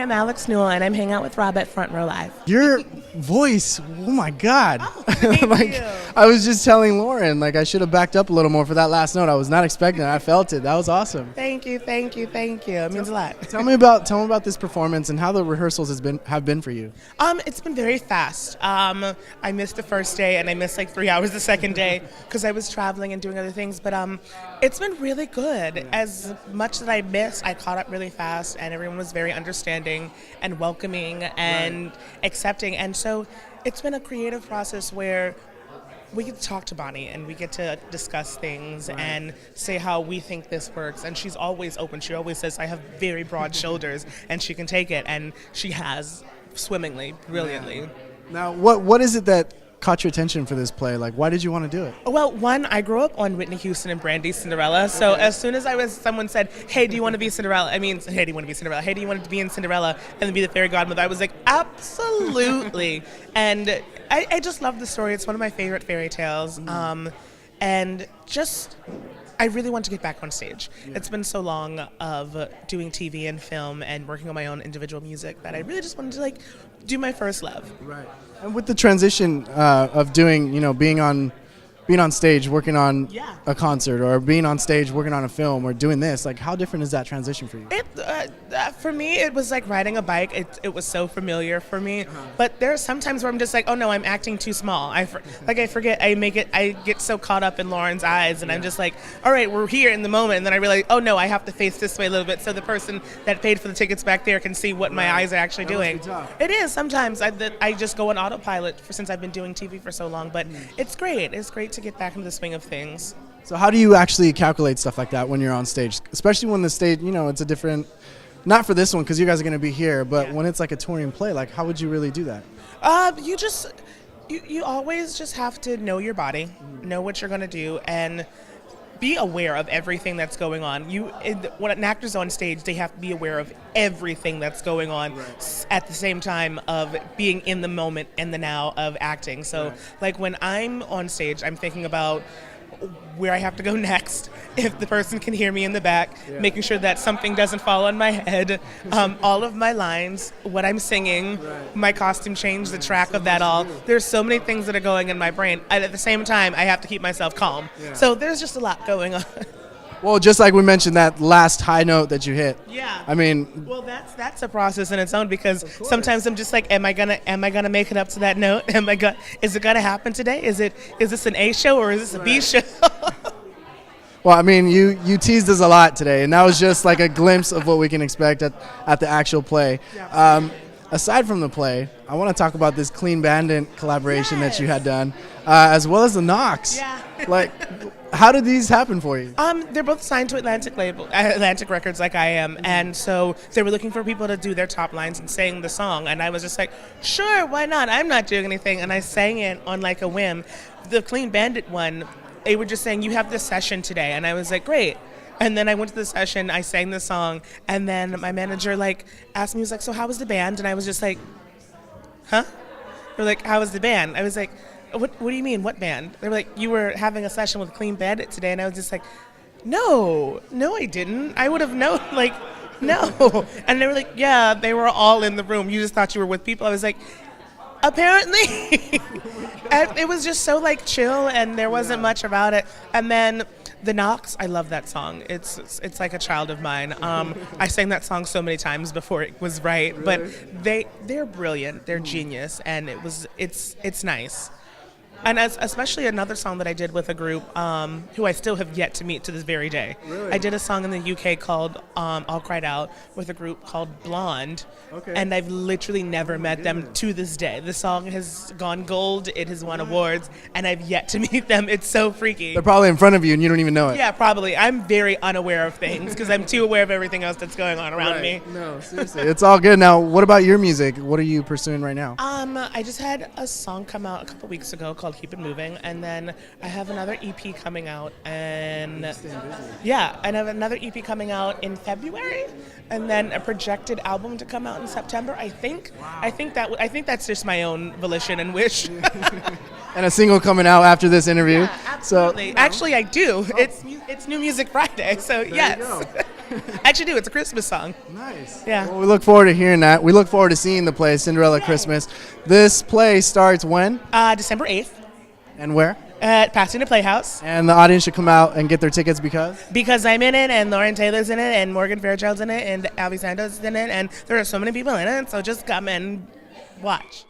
I'm Alex Newell, and I'm hanging out with Rob at Front Row Live. Your voice, oh my God. Oh, thank you. I was just telling Lauren, I should have backed up a little more for that last note. I was not expecting it. I felt it. That was awesome. Thank you. It means a lot. Tell me about this performance and how the rehearsals have been for you. It's been very fast. I missed the first day, and I missed 3 hours the second day because I was traveling and doing other things. But it's been really good. As much that I missed, I caught up really fast, and everyone was very understanding and welcoming and accepting. And so it's been a creative process where we get to talk to Bonnie and we get to discuss things and say how we think this works. And she's always open. She always says, I have very broad shoulders and she can take it. And she has swimmingly, brilliantly. Yeah. Now, what is it that caught your attention for this play? Why did you want to do it? Well, one, I grew up on Whitney Houston and Brandy's Cinderella. So as soon as someone said, hey, do you want to be Cinderella? Hey, do you want to be Cinderella? Hey, do you want to be in Cinderella and then be the fairy godmother? I was like, absolutely. And I just love the story. It's one of my favorite fairy tales. And just, I really want to get back on stage. Yeah. It's been so long of doing TV and film and working on my own individual music that I really just wanted to do my first love. Right. And with the transition of doing, being on stage, working on a concert, or being on stage, working on a film, or doing this, how different is that transition for you? For me, it was like riding a bike. It was so familiar for me. But there are some times where I'm just oh no, I'm acting too small. I forget. I get so caught up in Lauren's eyes, and I'm just all right, we're here in the moment. And then I realize, oh no, I have to face this way a little bit so the person that paid for the tickets back there can see what my eyes are actually doing. It is sometimes. I just go on autopilot since I've been doing TV for so long. But it's great. It's great to get back into the swing of things. So how do you actually calculate stuff like that when you're on stage, especially when the stage, it's a different, not for this one because you guys are going to be here, but when it's a touring play, how would you really do that? You always just have to know your body, know what you're going to do, and be aware of everything that's going on. When an actor's on stage, they have to be aware of everything that's going on at the same time of being in the moment and the now of acting. So when I'm on stage, I'm thinking about where I have to go next, if the person can hear me in the back, making sure that something doesn't fall on my head, all of my lines, what I'm singing, my costume change, the track of that all. There's so many things that are going in my brain. And at the same time, I have to keep myself calm. So there's just a lot going on. Well, just like we mentioned, that last high note that you hit. Yeah. Well, that's a process in its own, because sometimes I'm just am I gonna make it up to that note? Is it gonna happen today? Is this an A show or is this a B show? Well, you teased us a lot today, and that was just a glimpse of what we can expect at the actual play. Aside from the play, I want to talk about this Clean Bandit collaboration that you had done, as well as the Knox. Yeah. How did these happen for you? They're both signed to Atlantic Records, like I am, and so they were looking for people to do their top lines and sing the song, and I was just sure, why not? I'm not doing anything, and I sang it on a whim. The Clean Bandit one, they were just saying, you have this session today, and I was great. And then I went to the session, I sang the song, and then my manager asked me, he was so how was the band? And I was just huh? They're how was the band? I was what do you mean, what band? They were you were having a session with Clean Bandit today, and I was just no, I didn't. I would have known, no. And they were yeah, they were all in the room. You just thought you were with people. I was apparently. And it was just so chill, and there wasn't much about it. And then The Knox, I love that song. It's like a child of mine. I sang that song so many times before it was right, but they're brilliant. They're genius, and it's nice. And especially another song that I did with a group who I still have yet to meet to this very day. Really? I did a song in the UK called All Cried Out with a group called Blonde. Okay. And I've literally never met them to this day. The song has gone gold. It has won awards, and I've yet to meet them. It's so freaky. They're probably in front of you, and you don't even know it. Yeah, probably. I'm very unaware of things because I'm too aware of everything else that's going on around me. No, seriously. It's all good. Now, what about your music? What are you pursuing right now? I just had a song come out a couple weeks ago called Keep It Moving, and then I have another EP coming out, and I have another EP coming out in February, and then a projected album to come out in September. I think. Wow. I think that's just my own volition and wish. And a single coming out after this interview. Yeah, absolutely. So, actually, I do. It's New Music Friday, so yes. I actually do. It's a Christmas song. Nice. Yeah. Well, we look forward to hearing that. We look forward to seeing the play, Cinderella Christmas. This play starts when December 8th and where? at Pasadena Playhouse. And the audience should come out and get their tickets because? Because I'm in it, and Lauren Taylor's in it, and Morgan Fairchild's in it, and Santos is in it, and there are so many people in it, so just come and watch.